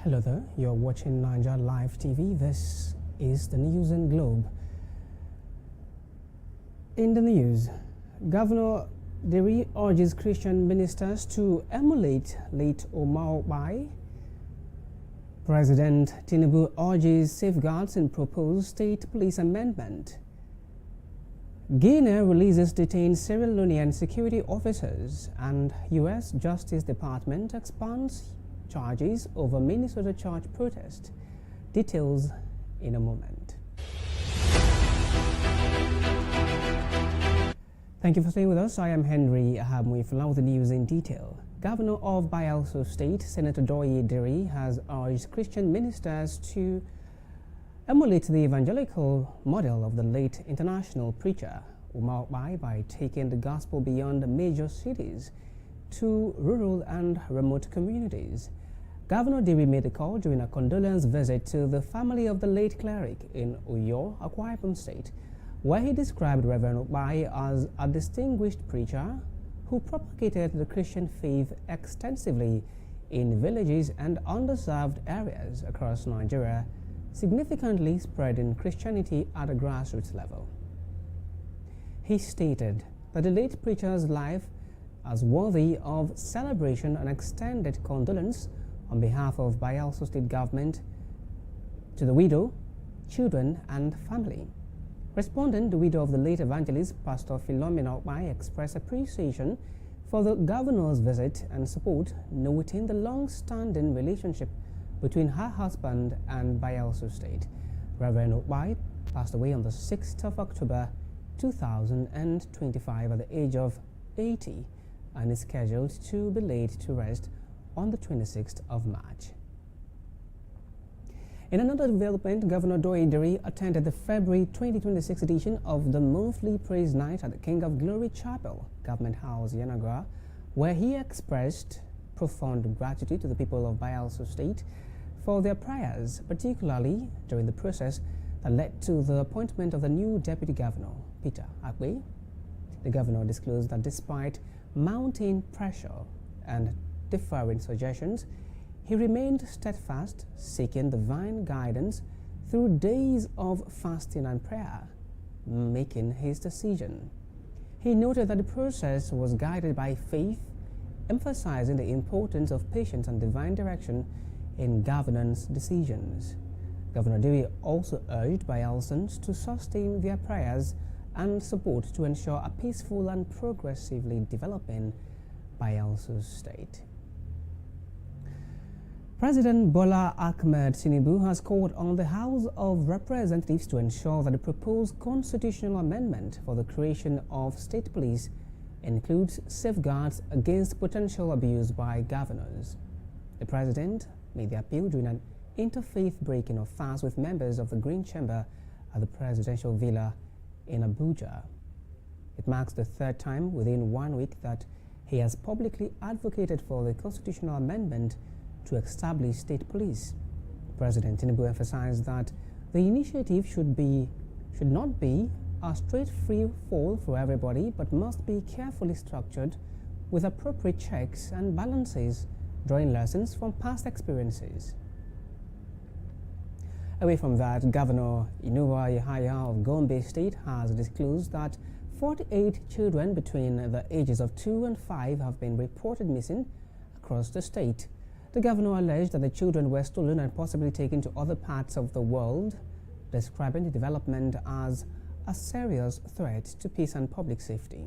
Hello there, you're watching Niger Live TV. This is the News and Globe. In the news, Governor Diri urges Christian ministers to emulate late Ahamuefula. President Tinubu urges safeguards in proposed state police amendment. Guinea releases detained Sierra Leonean security officers, and U.S. Justice Department expands charges over Minnesota church protest. Details in a moment. Thank you for staying with us. I am Henry Ahamuefula with the news in detail. Governor of Bayelsa State, Senator Doye Diri, has urged Christian ministers to emulate the evangelical model of the late international preacher Ahamuefula by taking the gospel beyond major cities to rural and remote communities. Governor Diri made the call during a condolence visit to the family of the late cleric in Uyo, Akwa Ibom State, where he described Reverend Ahamuefula as a distinguished preacher who propagated the Christian faith extensively in villages and underserved areas across Nigeria, significantly spreading Christianity at a grassroots level. He stated that the late preacher's life as worthy of celebration and extended condolence on behalf of Bayelsa State Government to the widow, children and family. Responding, the widow of the late evangelist, Pastor Philomena Ahamuefula, expressed appreciation for the governor's visit and support, noting the long-standing relationship between her husband and Bayelsa State. Reverend Ahamuefula passed away on the 6th of October 2025 at the age of 80 and is scheduled to be laid to rest on the 26th of March. In another development, Governor Doye Diri attended the February 2026 edition of the monthly praise night at the King of Glory Chapel, Government House, Yenagoa, where he expressed profound gratitude to the people of Bayelsa State for their prayers, particularly during the process that led to the appointment of the new Deputy Governor, Peter Akwe. The governor disclosed that despite mounting pressure and differing suggestions, he remained steadfast, seeking divine guidance through days of fasting and prayer, making his decision. He noted that the process was guided by faith, emphasizing the importance of patience and divine direction in governance decisions. Governor Diri also urged Bayelsans to sustain their prayers and support to ensure a peaceful and progressively developing Bayelsa State. President Bola Ahmed Tinubu has called on the House of Representatives to ensure that the proposed constitutional amendment for the creation of state police includes safeguards against potential abuse by governors. The president made the appeal during an interfaith breaking of fast with members of the Green Chamber at the presidential villa in Abuja. It marks the third time within 1 week that he has publicly advocated for the constitutional amendment to establish state police. President Tinubu emphasized that the initiative should not be a straight free fall for everybody, but must be carefully structured with appropriate checks and balances, drawing lessons from past experiences. Away from that, Governor Inuwa Yahaya of Gombe State has disclosed that 48 children between the ages of 2 and 5 have been reported missing across the state. The governor alleged that the children were stolen and possibly taken to other parts of the world, describing the development as a serious threat to peace and public safety.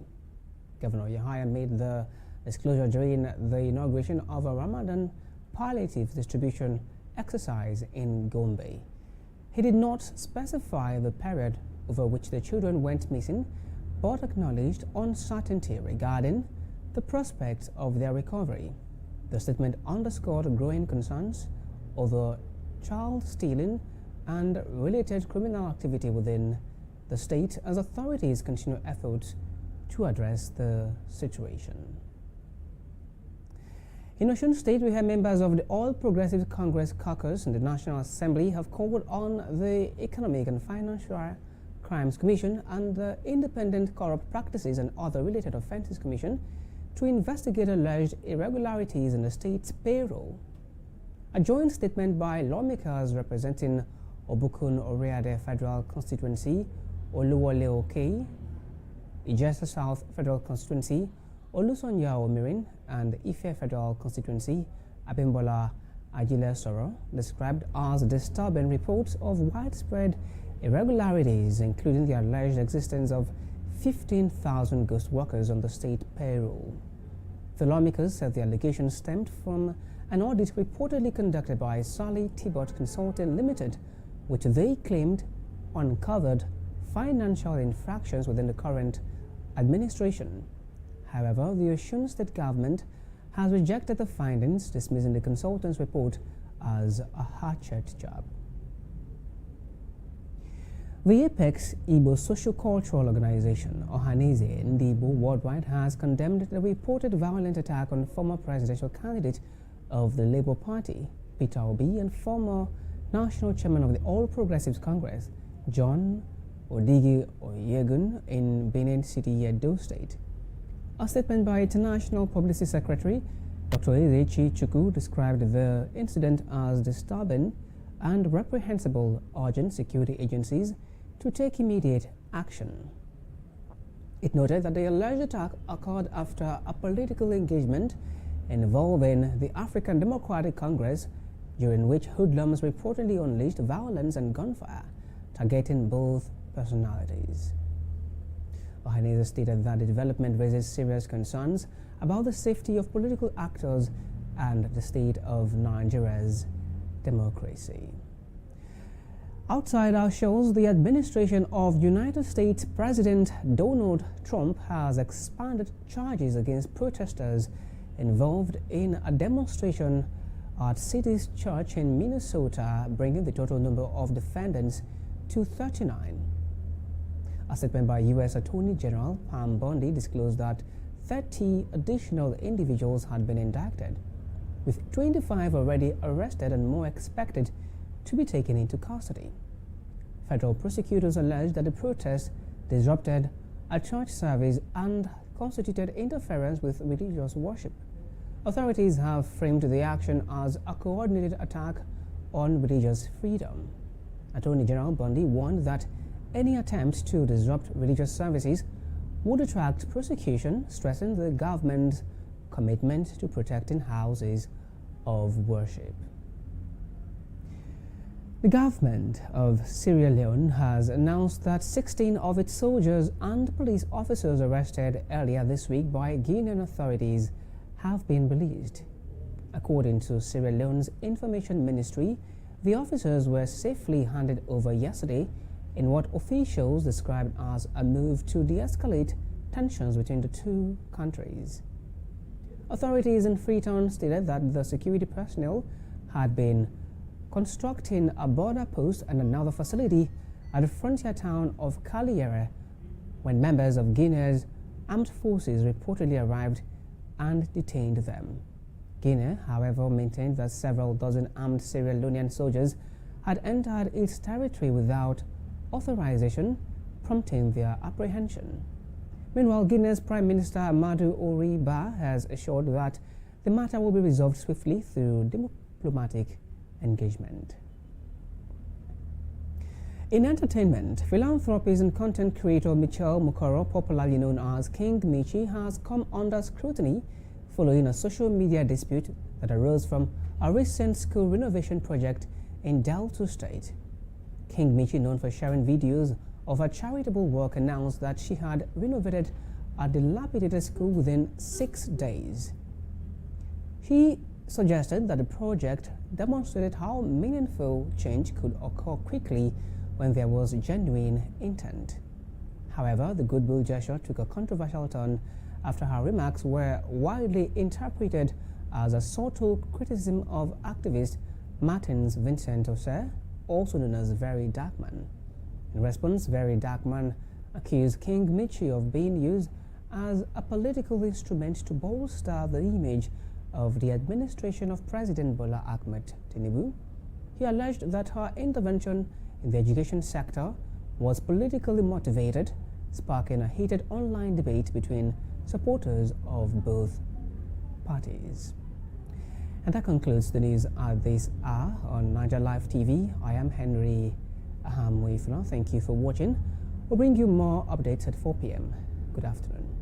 Governor Yahaya made the disclosure during the inauguration of a Ramadan palliative distribution exercise in Gombe. He did not specify the period over which the children went missing, but acknowledged uncertainty regarding the prospects of their recovery. The statement underscored growing concerns over child stealing and related criminal activity within the state as authorities continue efforts to address the situation. In Osun State, we have members of the All Progressive Congress caucus in the National Assembly have called on the Economic and Financial Crimes Commission and the Independent Corrupt Practices and Other Related Offences Commission to investigate alleged irregularities in the state's payroll. A joint statement by lawmakers representing Obukun Oreade Federal Constituency, Oluwole Oke, Ijesa South Federal Constituency, Olusonya Omirin, and Ife Federal Constituency, Abimbola Ajile Soro, described as disturbing reports of widespread irregularities, including the alleged existence of 15,000 ghost workers on the state payroll. The lawmakers said the allegations stemmed from an audit reportedly conducted by Sally Tibot Consulting Limited, which they claimed uncovered financial infractions within the current administration. However, the Osun state government has rejected the findings, dismissing the consultant's report as a hatchet job. The Apex Igbo Socio-Cultural Organization, Ohaneze Ndibo Worldwide, has condemned the reported violent attack on former presidential candidate of the Labour Party, Peter Obi, and former national chairman of the All Progressives Congress, John Odigi Oyegun, in Benin City, Edo State. A statement by International Publicity Secretary Dr. Ezechi Chukwu described the incident as disturbing and reprehensible, urging security agencies to take immediate action. It noted that the alleged attack occurred after a political engagement involving the African Democratic Congress, during which hoodlums reportedly unleashed violence and gunfire, targeting both personalities. Ohaneze stated that the development raises serious concerns about the safety of political actors and the state of Nigeria's democracy. Outside our shores, the administration of United States President Donald Trump has expanded charges against protesters involved in a demonstration at City's Church in Minnesota, bringing the total number of defendants to 39. A statement by U.S. Attorney General Pam Bondi disclosed that 30 additional individuals had been indicted, with 25 already arrested and more expected to be taken into custody. Federal prosecutors alleged that the protests disrupted a church service and constituted interference with religious worship. Authorities have framed the action as a coordinated attack on religious freedom. Attorney General Bondi warned that any attempts to disrupt religious services would attract prosecution, stressing the government's commitment to protecting houses of worship. The government of Sierra Leone has announced that 16 of its soldiers and police officers arrested earlier this week by Guinean authorities have been released. According to Sierra Leone's Information Ministry, the officers were safely handed over yesterday in what officials described as a move to de-escalate tensions between the two countries. Authorities in Freetown stated that the security personnel had been constructing a border post and another facility at the frontier town of Kaliere when members of Guinea's armed forces reportedly arrived and detained them. Guinea, however, maintained that several dozen armed Sierra Leonean soldiers had entered its territory without authorization, prompting their apprehension. Meanwhile, Guinea's Prime Minister Amadou Oriba has assured that the matter will be resolved swiftly through diplomatic engagement. In entertainment, philanthropist and content creator Michelle Mukoro, popularly known as King Michi, has come under scrutiny following a social media dispute that arose from a recent school renovation project in Delta State. King Michi, known for sharing videos of her charitable work, announced that she had renovated a dilapidated school within 6 days. She suggested that the project demonstrated how meaningful change could occur quickly when there was genuine intent. However, the goodwill gesture took a controversial turn after her remarks were widely interpreted as a subtle criticism of activist Martins Vincent Osei, also known as Very Darkman. In response, Very Darkman accused King Michi of being used as a political instrument to bolster the image of the administration of President Bola Ahmed Tinubu. He alleged that her intervention in the education sector was politically motivated, sparking a heated online debate between supporters of both parties. And that concludes the news at this hour on Niger Live TV. I am Henry Ahamuefula. Thank you for watching. We'll bring you more updates at 4 p.m. Good afternoon.